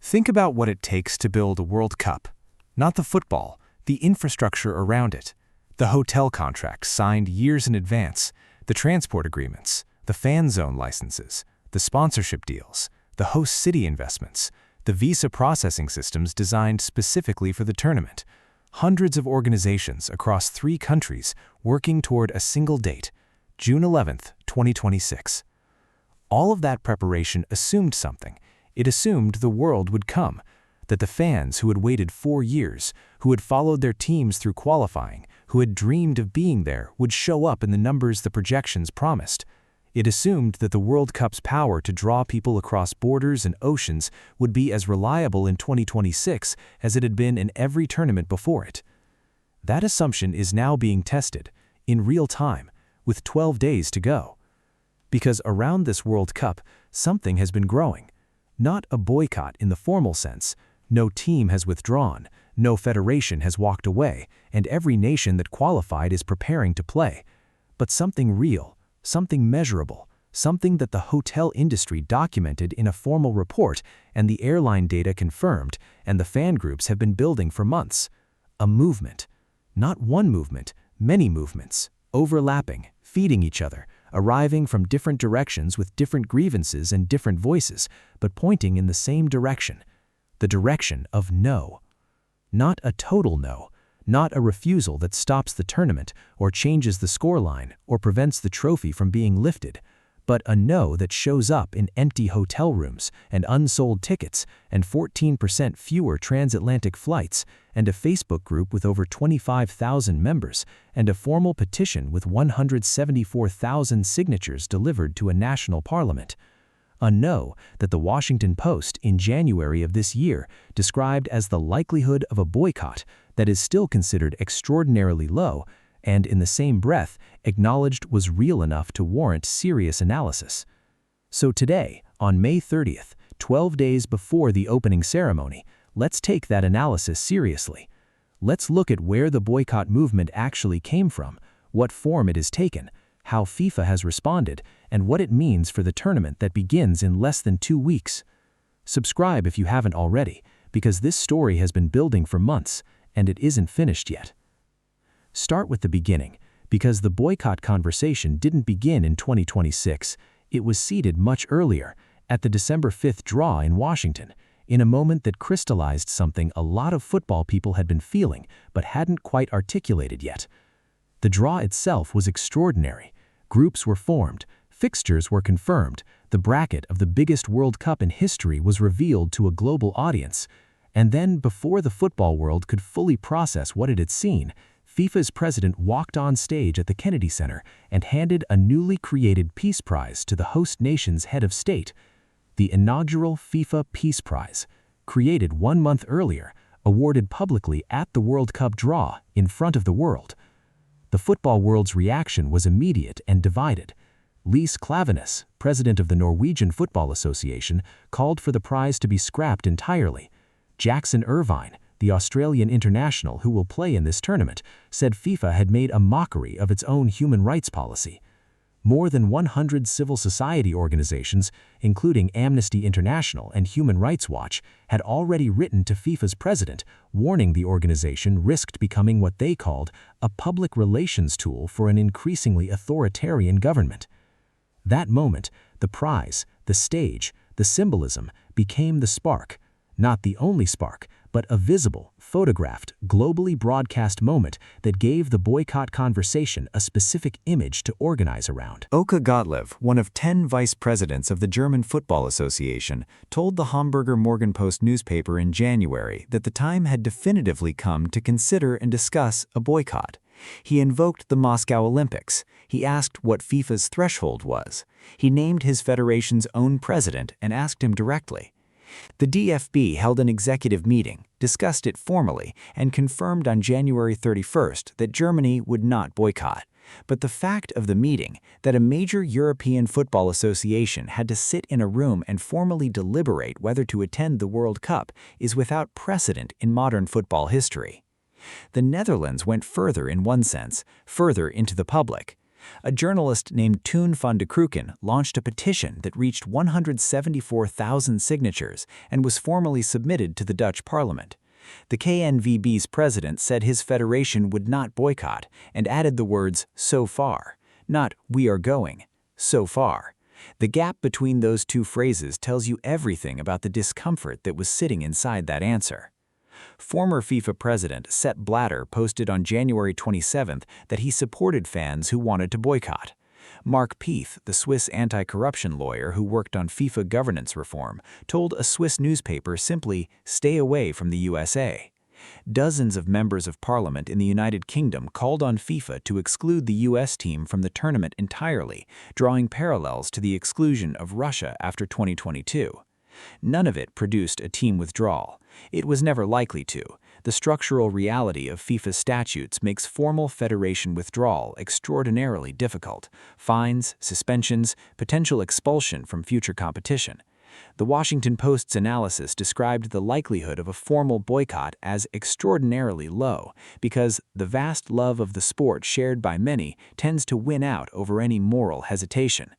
Think about what it takes to build a World Cup. Not the football, the infrastructure around it. The hotel contracts signed years in advance, the transport agreements, the fan zone licenses, the sponsorship deals, the host city investments, the visa processing systems designed specifically for the tournament. Hundreds of organizations across 3 countries working toward a single date, June 11th, 2026. All of that preparation assumed something. It assumed the world would come, that the fans who had waited 4 years, who had followed their teams through qualifying, who had dreamed of being there, would show up in the numbers the projections promised. It assumed that the World Cup's power to draw people across borders and oceans would be as reliable in 2026 as it had been in every tournament before it. That assumption is now being tested, in real time, with 12 days to go. Because around this World Cup, something has been growing. Not a boycott in the formal sense. No team has withdrawn, no federation has walked away, and every nation that qualified is preparing to play. But something real, something measurable, something that the hotel industry documented in a formal report and the airline data confirmed, and the fan groups have been building for months. A movement. Not one movement, many movements, overlapping, feeding each other, arriving from different directions with different grievances and different voices, but pointing in the same direction. The direction of no. Not a total no, not a refusal that stops the tournament or changes the scoreline or prevents the trophy from being lifted, but a no that shows up in empty hotel rooms and unsold tickets and 14% fewer transatlantic flights and a Facebook group with over 25,000 members and a formal petition with 174,000 signatures delivered to a national parliament. A no that the Washington Post in January of this year described as the likelihood of a boycott that is still considered extraordinarily low and in the same breath acknowledged was real enough to warrant serious analysis. So today, on May 30th, 12 days before the opening ceremony, let's take that analysis seriously. Let's look at where the boycott movement actually came from, what form it has taken, how FIFA has responded, and what it means for the tournament that begins in less than 2 weeks. Subscribe if you haven't already, because this story has been building for months, and it isn't finished yet. Start with the beginning, because the boycott conversation didn't begin in 2026. It was seeded much earlier, at the December 5th draw in Washington, in a moment that crystallized something a lot of football people had been feeling but hadn't quite articulated yet. The draw itself was extraordinary. Groups were formed, fixtures were confirmed, the bracket of the biggest World Cup in history was revealed to a global audience, and then before the football world could fully process what it had seen, FIFA's president walked on stage at the Kennedy Center and handed a newly created Peace Prize to the host nation's head of state. The inaugural FIFA Peace Prize, created 1 month earlier, awarded publicly at the World Cup draw in front of the world. The football world's reaction was immediate and divided. Lise Klaveness, president of the Norwegian Football Association, called for the prize to be scrapped entirely. Jackson Irvine, the Australian international who will play in this tournament, said FIFA had made a mockery of its own human rights policy. More than 100 civil society organizations, including Amnesty International and Human Rights Watch, had already written to FIFA's president, warning the organization risked becoming what they called a public relations tool for an increasingly authoritarian government. That moment, the prize, the stage, the symbolism, became the spark. Not the only spark, but a visible, photographed, globally broadcast moment that gave the boycott conversation a specific image to organize around. Oka Gottlieb, one of 10 vice presidents of the German Football Association, told the Hamburger Morgenpost newspaper in January that the time had definitively come to consider and discuss a boycott. He invoked the Moscow Olympics. He asked what FIFA's threshold was. He named his federation's own president and asked him directly. The DFB held an executive meeting, discussed it formally, and confirmed on January 31st that Germany would not boycott. But the fact of the meeting, that a major European football association had to sit in a room and formally deliberate whether to attend the World Cup, is without precedent in modern football history. The Netherlands went further in one sense, further into the public. A journalist named Toon van de Kruken launched a petition that reached 174,000 signatures and was formally submitted to the Dutch parliament. The KNVB's president said his federation would not boycott and added the words, "so far," not "we are going," so far. The gap between those two phrases tells you everything about the discomfort that was sitting inside that answer. Former FIFA president Sepp Blatter posted on January 27 that he supported fans who wanted to boycott. Mark Peeth, the Swiss anti-corruption lawyer who worked on FIFA governance reform, told a Swiss newspaper simply, "Stay away from the USA." Dozens of members of parliament in the United Kingdom called on FIFA to exclude the US team from the tournament entirely, drawing parallels to the exclusion of Russia after 2022. None of it produced a team withdrawal. It was never likely to. The structural reality of FIFA statutes makes formal federation withdrawal extraordinarily difficult. Fines, suspensions, potential expulsion from future competition. The Washington Post's analysis described the likelihood of a formal boycott as extraordinarily low because the vast love of the sport shared by many tends to win out over any moral hesitation.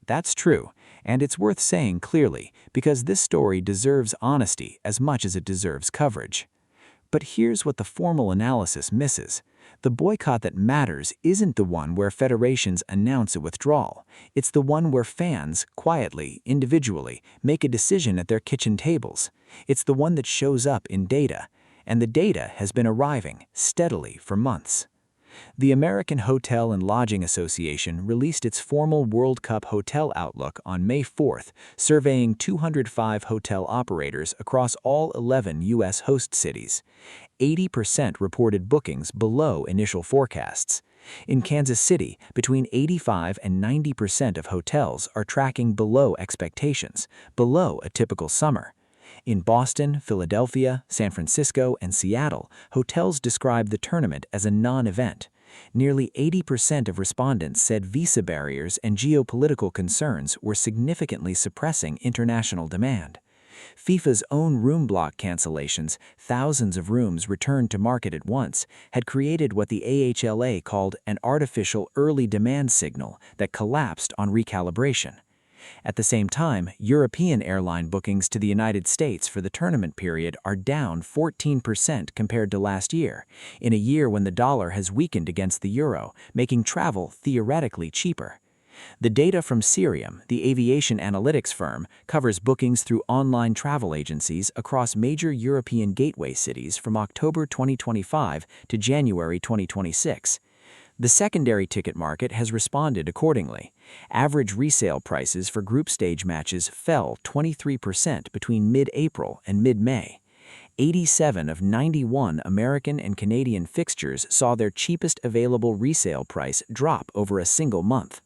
That's true, and it's worth saying clearly because this story deserves honesty as much as it deserves coverage. But here's what the formal analysis misses. The boycott that matters isn't the one where federations announce a withdrawal. It's the one where fans, quietly, individually, make a decision at their kitchen tables. It's the one that shows up in data, and the data has been arriving steadily for months. The American Hotel and Lodging Association released its formal World Cup hotel outlook on May 4th, surveying 205 hotel operators across all 11 U.S. host cities. 80% reported bookings below initial forecasts. In Kansas City, between 85 and 90% of hotels are tracking below expectations, below a typical summer. In Boston, Philadelphia, San Francisco, and Seattle, hotels describe the tournament as a non-event. Nearly 80% of respondents said visa barriers and geopolitical concerns were significantly suppressing international demand. FIFA's own room block cancellations, thousands of rooms returned to market at once, had created what the AHLA called an artificial early demand signal that collapsed on recalibration. At the same time, European airline bookings to the United States for the tournament period are down 14% compared to last year, in a year when the dollar has weakened against the euro, making travel theoretically cheaper. The data from Cirium, the aviation analytics firm, covers bookings through online travel agencies across major European gateway cities from October 2025 to January 2026. The secondary ticket market has responded accordingly. Average resale prices for group stage matches fell 23% between mid-April and mid-May. 87 of 91 American and Canadian fixtures saw their cheapest available resale price drop over a single month.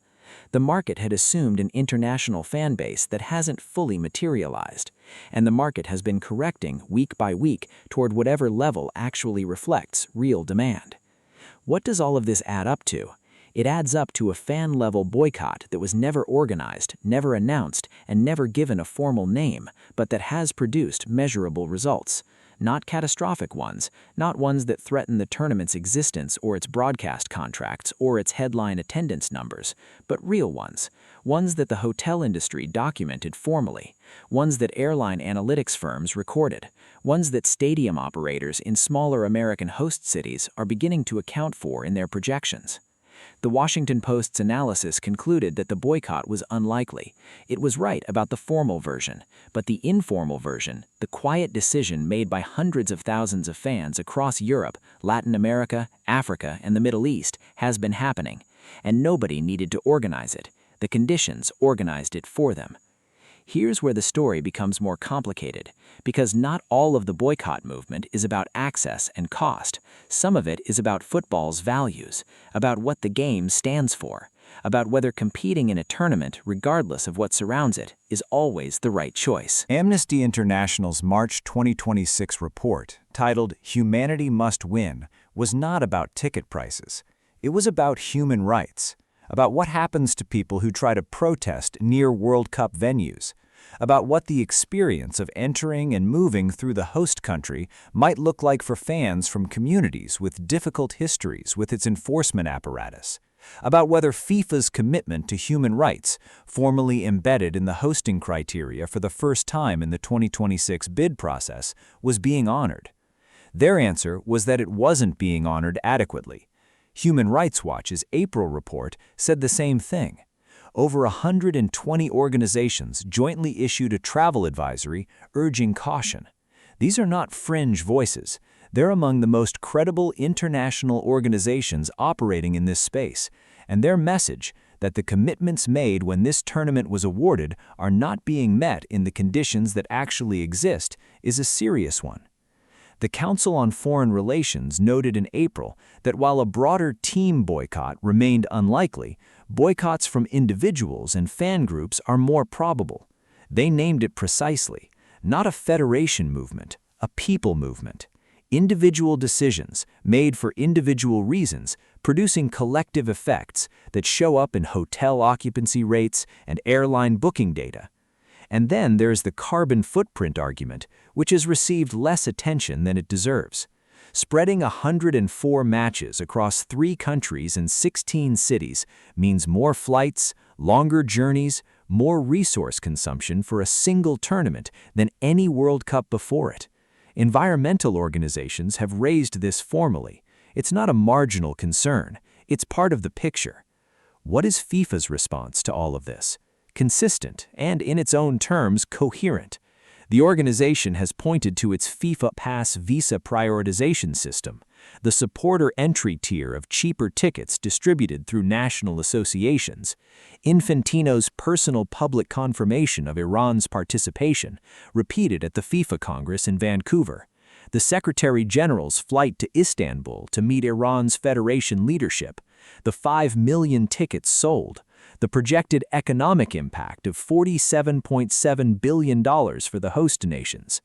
The market had assumed an international fan base that hasn't fully materialized, and the market has been correcting week by week toward whatever level actually reflects real demand. What does all of this add up to? It adds up to a fan-level boycott that was never organized, never announced, and never given a formal name, but that has produced measurable results. Not catastrophic ones, not ones that threaten the tournament's existence or its broadcast contracts or its headline attendance numbers, but real ones. Ones that the hotel industry documented formally. Ones that airline analytics firms recorded. Ones that stadium operators in smaller American host cities are beginning to account for in their projections. The Washington Post's analysis concluded that the boycott was unlikely. It was right about the formal version, but the informal version, the quiet decision made by hundreds of thousands of fans across Europe, Latin America, Africa, and the Middle East, has been happening, and nobody needed to organize it. The conditions organized it for them. Here's where the story becomes more complicated, because not all of the boycott movement is about access and cost. Some of it is about football's values, about what the game stands for, about whether competing in a tournament, regardless of what surrounds it, is always the right choice. Amnesty International's March 2026 report, titled "Humanity Must Win," was not about ticket prices. It was about human rights. About what happens to people who try to protest near World Cup venues, about what the experience of entering and moving through the host country might look like for fans from communities with difficult histories with its enforcement apparatus, about whether FIFA's commitment to human rights, formally embedded in the hosting criteria for the first time in the 2026 bid process, was being honored. Their answer was that it wasn't being honored adequately. Human Rights Watch's April report said the same thing. Over 120 organizations jointly issued a travel advisory urging caution. These are not fringe voices. They're among the most credible international organizations operating in this space, and their message, that the commitments made when this tournament was awarded are not being met in the conditions that actually exist, is a serious one. The Council on Foreign Relations noted in April that while a broader team boycott remained unlikely, boycotts from individuals and fan groups are more probable. They named it precisely, not a federation movement, a people movement. Individual decisions made for individual reasons, producing collective effects that show up in hotel occupancy rates and airline booking data. And then there's the carbon footprint argument, which has received less attention than it deserves. Spreading 104 matches across 3 countries and 16 cities means more flights, longer journeys, more resource consumption for a single tournament than any World Cup before it. Environmental organizations have raised this formally. It's not a marginal concern. It's part of the picture. What is FIFA's response to all of this? Consistent and, in its own terms, coherent. The organization has pointed to its FIFA Pass visa prioritization system, the supporter entry tier of cheaper tickets distributed through national associations, Infantino's personal public confirmation of Iran's participation, repeated at the FIFA Congress in Vancouver, the Secretary General's flight to Istanbul to meet Iran's federation leadership, the 5 million tickets sold, the projected economic impact of $47.7 billion for the host nations.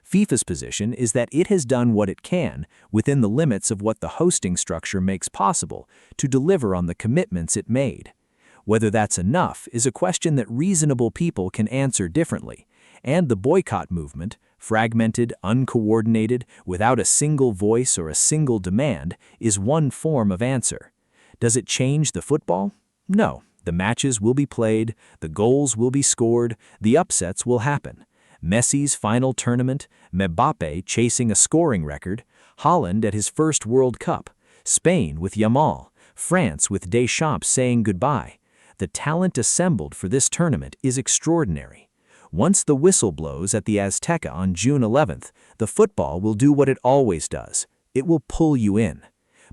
FIFA's position is that it has done what it can, within the limits of what the hosting structure makes possible, to deliver on the commitments it made. Whether that's enough is a question that reasonable people can answer differently, and the boycott movement, fragmented, uncoordinated, without a single voice or a single demand, is one form of answer. Does it change the football? No. The matches will be played, the goals will be scored, the upsets will happen. Messi's final tournament, Mbappe chasing a scoring record, Holland at his first World Cup, Spain with Yamal, France with Deschamps saying goodbye. The talent assembled for this tournament is extraordinary. Once the whistle blows at the Azteca on June 11th, the football will do what it always does. It will pull you in.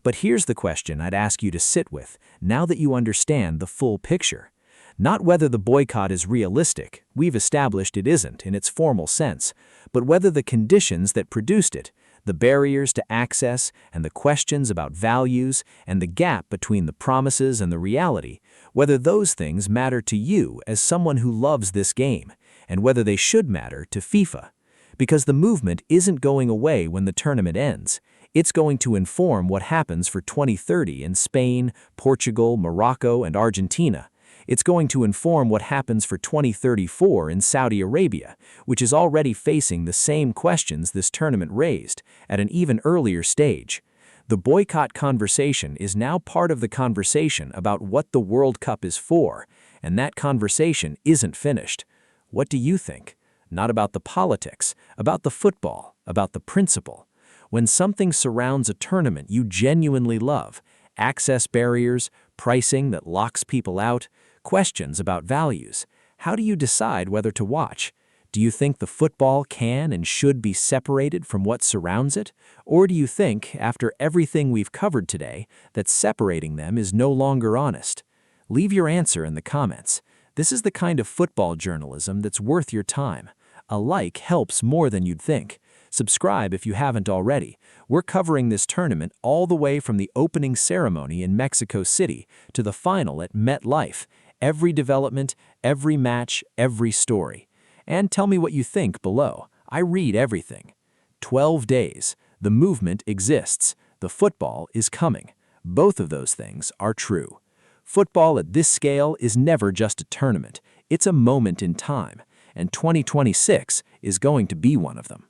But here's the question I'd ask you to sit with, now that you understand the full picture. Not whether the boycott is realistic, we've established it isn't in its formal sense, but whether the conditions that produced it, the barriers to access and the questions about values and the gap between the promises and the reality, whether those things matter to you as someone who loves this game, and whether they should matter to FIFA. Because the movement isn't going away when the tournament ends. It's going to inform what happens for 2030 in Spain, Portugal, Morocco, and Argentina. It's going to inform what happens for 2034 in Saudi Arabia, which is already facing the same questions this tournament raised, at an even earlier stage. The boycott conversation is now part of the conversation about what the World Cup is for, and that conversation isn't finished. What do you think? Not about the politics, about the football, about the principle. When something surrounds a tournament you genuinely love, access barriers, pricing that locks people out, questions about values, how do you decide whether to watch? Do you think the football can and should be separated from what surrounds it? Or do you think, after everything we've covered today, that separating them is no longer honest? Leave your answer in the comments. This is the kind of football journalism that's worth your time. A like helps more than you'd think. Subscribe if you haven't already. We're covering this tournament all the way from the opening ceremony in Mexico City to the final at MetLife. Every development, every match, every story. And tell me what you think below. I read everything. 12 days. The movement exists. The football is coming. Both of those things are true. Football at this scale is never just a tournament. It's a moment in time. And 2026 is going to be one of them.